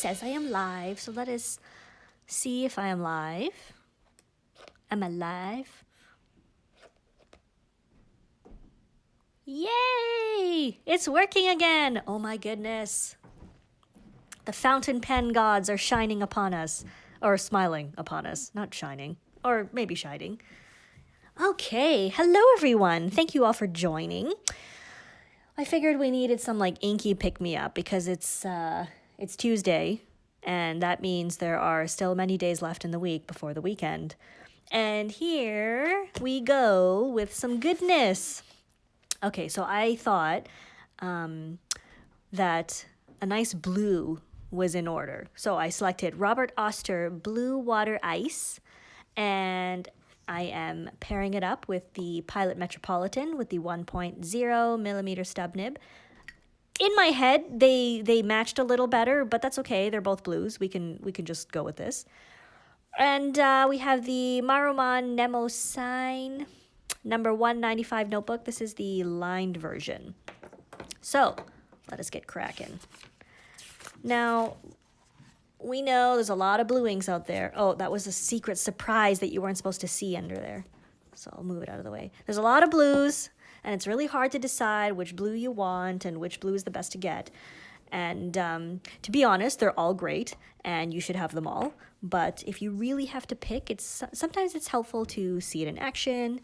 says I am live, so let us see if I am live. Am I live? Yay! It's working again! Oh my goodness. The fountain pen gods are shining upon us. Or smiling upon us. Not shining. Or maybe shining. Okay, hello everyone. Thank you all for joining. I figured we needed some like inky pick-me-up because it's Tuesday, and that means there are still many days left in the week before the weekend. And here we go with some goodness. Okay, so I thought that a nice blue was in order. So I selected Robert Oster Blue Water Ice, and I am pairing it up with the Pilot Metropolitan with the 1.0 millimeter stub nib. In my head, they matched a little better, but that's okay. They're both blues. We can just go with this. And we have the Maruman Mnemosyne number 195 notebook. This is the lined version. So let us get cracking. Now, we know there's a lot of blue inks out there. Oh, that was a secret surprise that you weren't supposed to see under there. So I'll move it out of the way. There's a lot of blues, and it's really hard to decide which blue you want and which blue is the best to get. And to be honest, they're all great, and you should have them all. But if you really have to pick, sometimes it's helpful to see it in action.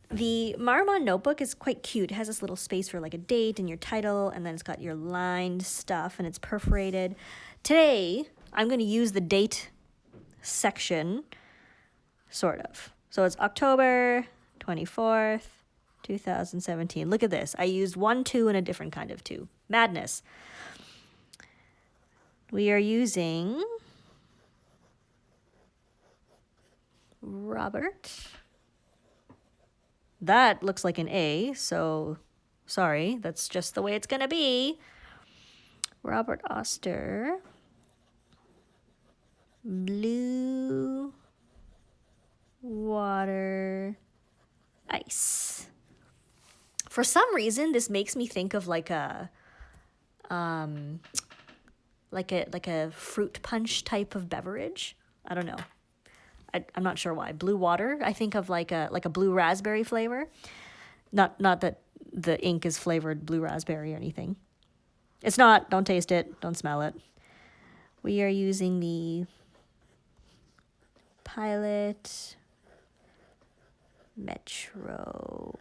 The Maruman notebook is quite cute. It has this little space for like a date and your title, and then it's got your lined stuff, and it's perforated. Today, I'm going to use the date section, sort of. So it's October 24th, 2017. Look at this. I used 1, 2, and a different kind of 2. Madness. We are using Robert. That looks like an A, so sorry, that's just the way it's going to be. Robert Oster Blue Water Ice. For some reason, this makes me think of like a fruit punch type of beverage. I don't know. I'm not sure why. Blue water, I think of like a blue raspberry flavor. Not that the ink is flavored blue raspberry or anything. It's not. Don't taste it. Don't smell it. We are using the Pilot Metro.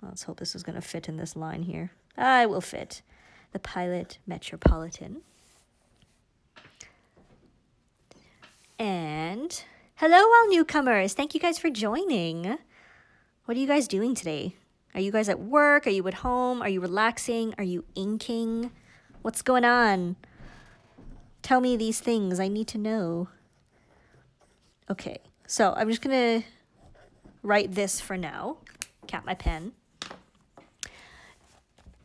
Let's hope this is going to fit in this line here. It will fit. The Pilot Metropolitan. And hello, all newcomers. Thank you guys for joining. What are you guys doing today? Are you guys at work? Are you at home? Are you relaxing? Are you inking? What's going on? Tell me these things. I need to know. Okay, so I'm just going to write this for now. Cap my pen.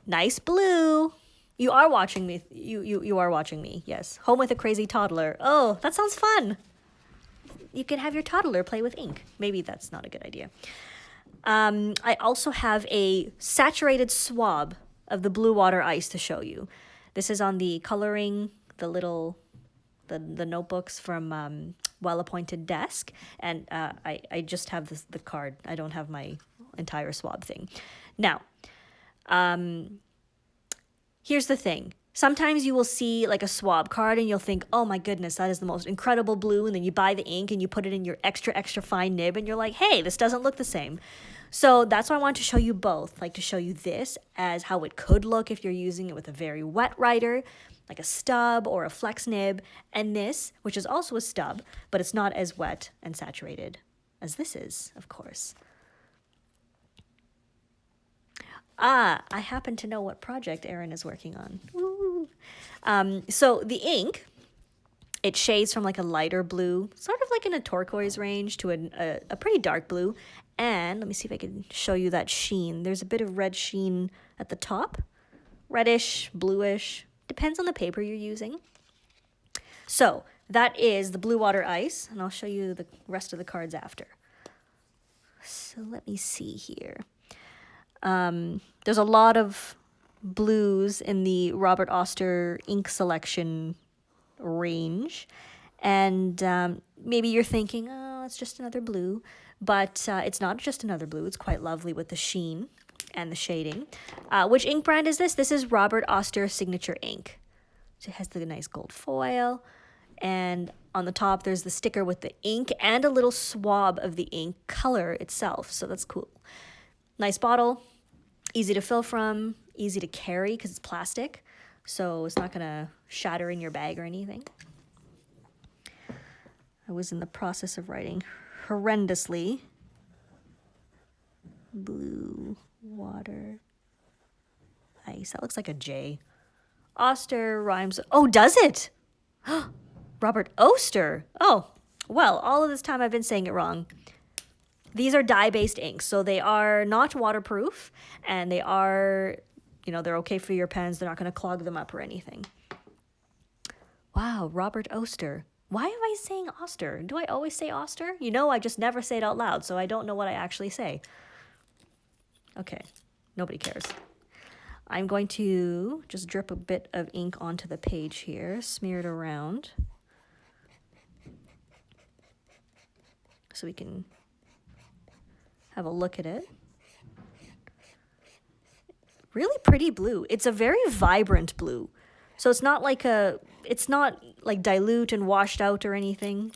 Nice blue. You are watching me. You are watching me. Yes. Home with a crazy toddler. Oh, that sounds fun. You can have your toddler play with ink. Maybe that's not a good idea. I also have a saturated swab of the Blue Water Ice to show you. This is on the coloring, the notebooks from Well Appointed Desk, and I just have the card. I don't have my entire swab thing. Now, here's the thing. Sometimes you will see like a swab card and you'll think, oh my goodness, that is the most incredible blue. And then you buy the ink and you put it in your extra, extra fine nib and you're like, hey, this doesn't look the same. So that's why I want to show you both. Like to show you this as how it could look if you're using it with a very wet writer, like a stub or a flex nib. And this, which is also a stub, but it's not as wet and saturated as this is, of course. I happen to know what project Erin is working on. Woo. So the ink, it shades from like a lighter blue, sort of like in a turquoise range, to a pretty dark blue. And let me see if I can show you that sheen. There's a bit of red sheen at the top. Reddish, bluish, depends on the paper you're using. So that is the Blue Water Ice, and I'll show you the rest of the cards after. So let me see here. There's a lot of blues in the Robert Oster ink selection range. And maybe you're thinking, oh, it's just another blue. But it's not just another blue. It's quite lovely with the sheen and the shading. Which ink brand is this? This is Robert Oster Signature Ink. So it has the nice gold foil. And on the top, there's the sticker with the ink and a little swab of the ink color itself. So that's cool. Nice bottle. Easy to fill from. Easy to carry because it's plastic. So it's not going to shatter in your bag or anything. I was in the process of writing horrendously. Blue water ice. That looks like a J. Oster rhymes. Oh, does it? Robert Oster. Oh, well, all of this time I've been saying it wrong. These are dye-based inks, so they are not waterproof, and they are, you know, they're okay for your pens. They're not going to clog them up or anything. Wow, Robert Oster. Why am I saying Oster? Do I always say Oster? You know, I just never say it out loud, so I don't know what I actually say. Okay, nobody cares. I'm going to just drip a bit of ink onto the page here, smear it around, so we can have a look at it. Really pretty blue. It's a very vibrant blue. So it's not like dilute and washed out or anything.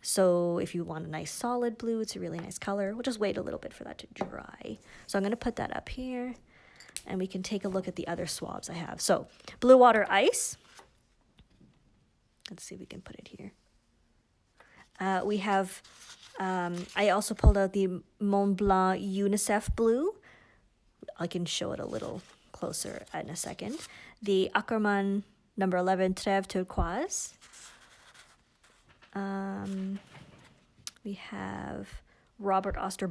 So if you want a nice solid blue, it's a really nice color. We'll just wait a little bit for that to dry. So I'm going to put that up here, and we can take a look at the other swabs I have. So blue water ice. Let's see if we can put it here. We have, I also pulled out the Mont Blanc UNICEF blue. I can show it a little closer in a second. The Ackerman number 11 Trèves Turquoise. We have Robert Oster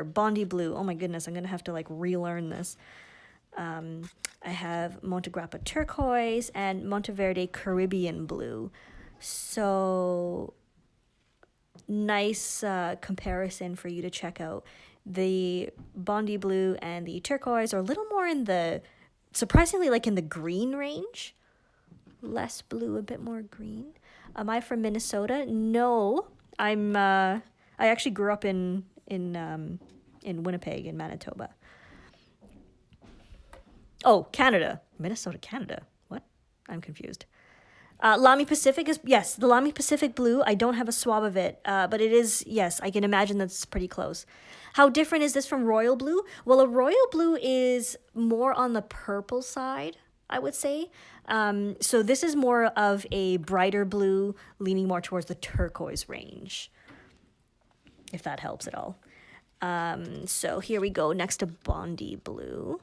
Bondi Blue. Oh my goodness, I'm gonna have to like relearn this. I have Montegrappa Turquoise and Monteverde Caribbean Blue. So nice comparison for you to check out. The Bondi Blue and the Turquoise are a little more in the, surprisingly, like in the green range. Less blue, a bit more green. Am I from Minnesota? No, I actually grew up in Winnipeg, in Manitoba. Oh, Canada. Minnesota, Canada. What? I'm confused. Lamy Pacific is, yes, the Lamy Pacific blue. I don't have a swab of it, but it is, yes, I can imagine that's pretty close. How different is this from royal blue? Well, a royal blue is more on the purple side, I would say. So this is more of a brighter blue, leaning more towards the turquoise range, if that helps at all. So here we go, next to Bondi Blue.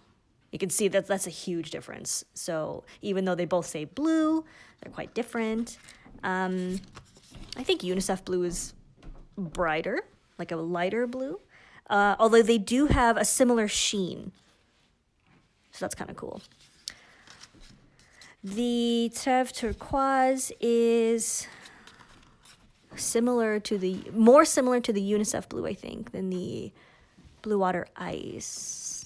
You can see that that's a huge difference. So even though they both say blue, they're quite different. I think UNICEF blue is brighter, like a lighter blue, although they do have a similar sheen. So that's kind of cool. The Trèves Turquoise is more similar to the UNICEF blue, I think, than the Blue Water Ice.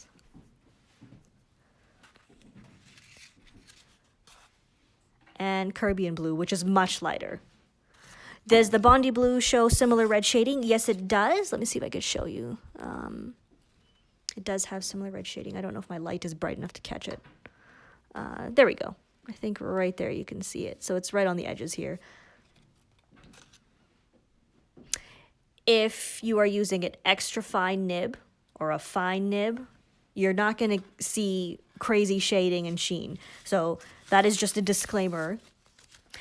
And Caribbean Blue, which is much lighter. Does the Bondi Blue show similar red shading? Yes, it does. Let me see if I can show you. It does have similar red shading. I don't know if my light is bright enough to catch it. There we go. I think right there you can see it. So it's right on the edges here. If you are using an extra fine nib or a fine nib, you're not going to see crazy shading and sheen. So that is just a disclaimer.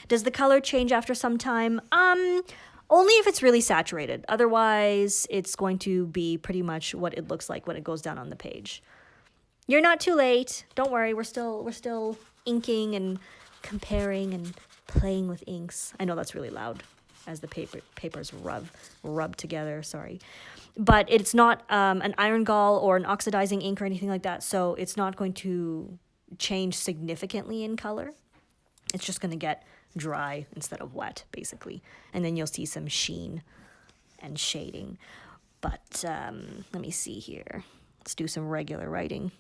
Does the color change after some time? Only if it's really saturated. Otherwise, it's going to be pretty much what it looks like when it goes down on the page. You're not too late. Don't worry. We're still inking and comparing and playing with inks. I know that's really loud as the papers rub together. Sorry. But it's not an iron gall or an oxidizing ink or anything like that. So it's not going to change significantly in color. It's just going to get dry instead of wet, basically. And then you'll see some sheen and shading. But let me see here. Let's do some regular writing.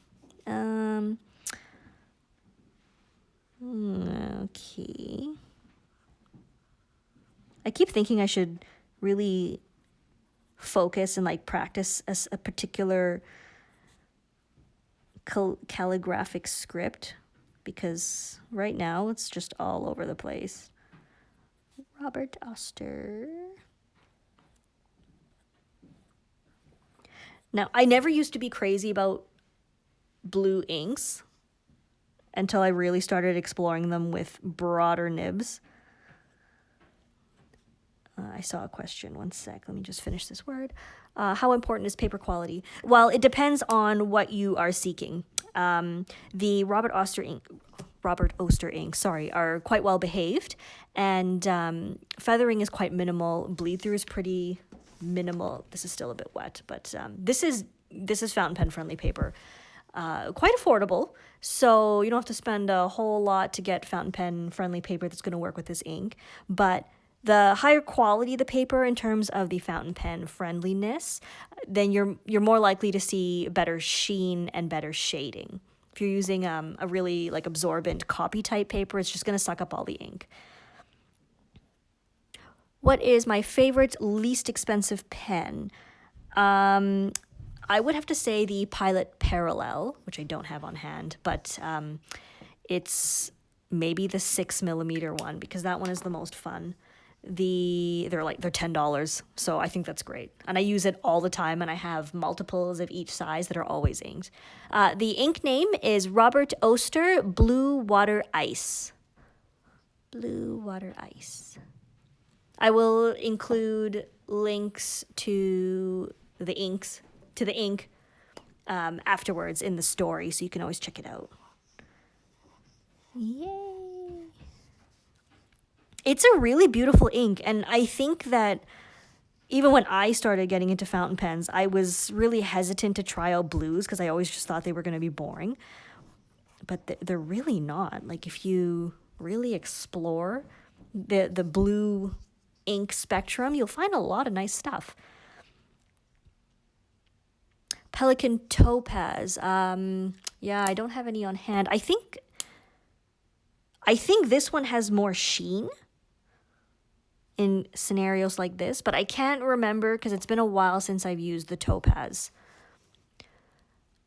Okay. I keep thinking I should really focus and like practice a particular calligraphic script, because right now it's just all over the place. Robert Oster. Now, I never used to be crazy about blue inks until I really started exploring them with broader nibs. I saw a question. One sec. Let me just finish this word. How important is paper quality? Well, it depends on what you are seeking. The Robert Oster inks, are quite well behaved, and feathering is quite minimal. Bleed through is pretty minimal. This is still a bit wet, but this is fountain pen friendly paper. Quite affordable, so you don't have to spend a whole lot to get fountain pen friendly paper that's going to work with this ink. But the higher quality the paper in terms of the fountain pen friendliness, then you're more likely to see better sheen and better shading. If you're using a really like absorbent copy type paper, it's just going to suck up all the ink. What is my favorite least expensive pen? I would have to say the Pilot Parallel, which I don't have on hand, but it's maybe the 6mm one, because that one is the most fun. They're $10, so I think that's great, and I use it all the time, and I have multiples of each size that are always inked. The ink name is Robert Oster Blue Water Ice. Blue Water Ice. I will include links to the ink afterwards in the story, so you can always check it out. Yay! It's a really beautiful ink, and I think that even when I started getting into fountain pens, I was really hesitant to try out blues because I always just thought they were going to be boring. But they're really not. Like, if you really explore the blue ink spectrum, you'll find a lot of nice stuff. Pelikan Topaz. Yeah, I don't have any on hand. I think this one has more sheen in scenarios like this, but I can't remember because it's been a while since I've used the Topaz.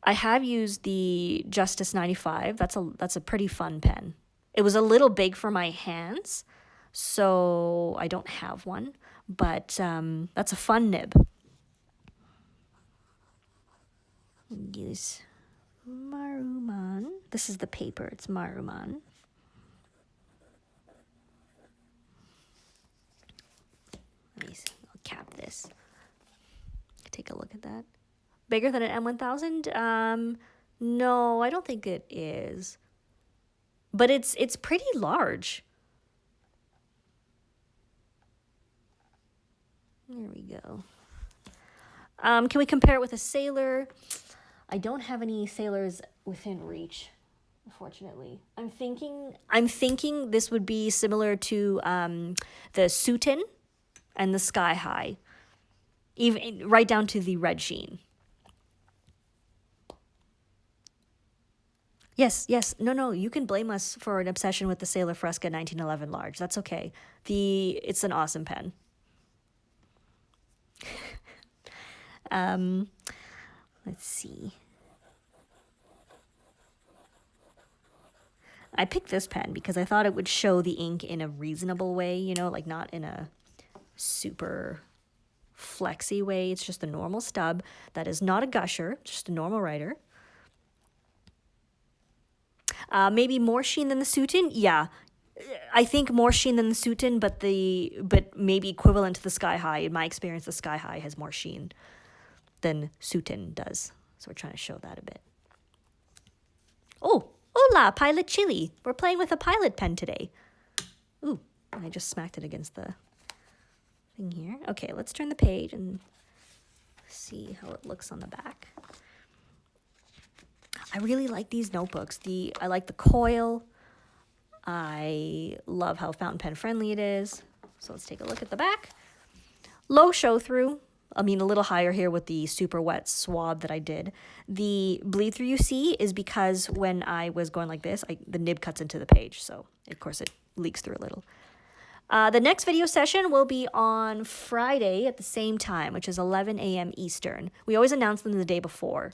I have used the Justice 95. That's a pretty fun pen. It was a little big for my hands, so I don't have one, but that's a fun nib. Use Maruman. This is the paper. It's Maruman. I'll cap this. Take a look at that. Bigger than an M1000? No, I don't think it is. But it's pretty large. There we go. Can we compare it with a Sailor? I don't have any Sailors within reach, unfortunately. I'm thinking this would be similar to the Sutin and the Sky High, even right down to the red sheen. Yes. No, you can blame us for an obsession with the Sailor Fresca 1911 large. That's okay. It's an awesome pen. Let's see. I picked this pen because I thought it would show the ink in a reasonable way, like not in a super flexy way. It's just a normal stub that is not a gusher, just a normal writer. Maybe more sheen than the Sutin? Yeah. I think more sheen than the Sutin, but maybe equivalent to the Sky High. In my experience, the Sky High has more sheen than Sutin does. So we're trying to show that a bit. Oh, hola, Pilot Chili. We're playing with a Pilot pen today. Ooh, I just smacked it against the thing here. Okay, let's turn the page and see how it looks on the back. I really like these notebooks. I like the coil. I love how fountain pen friendly it is. So let's take a look at the back. Low show through. I mean, a little higher here with the super wet swab that I did. The bleed through you see is because when I was going like this, the nib cuts into the page. So, of course, it leaks through a little. The next video session will be on Friday at the same time, which is 11 a.m. Eastern. We always announce them the day before.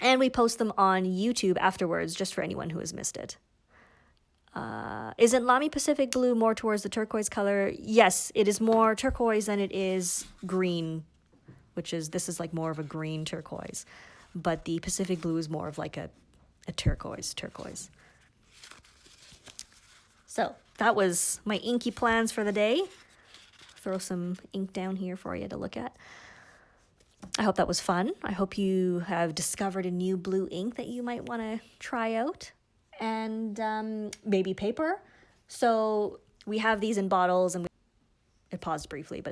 And we post them on YouTube afterwards, just for anyone who has missed it. Isn't Lamy Pacific Blue more towards the turquoise color? Yes, it is more turquoise than it is green, this is like more of a green turquoise. But the Pacific Blue is more of like a turquoise. So that was my inky plans for the day. Throw some ink down here for you to look at. I hope that was fun. I hope you have discovered a new blue ink that you might want to try out. And maybe paper. So we have these in bottles, and it paused briefly, but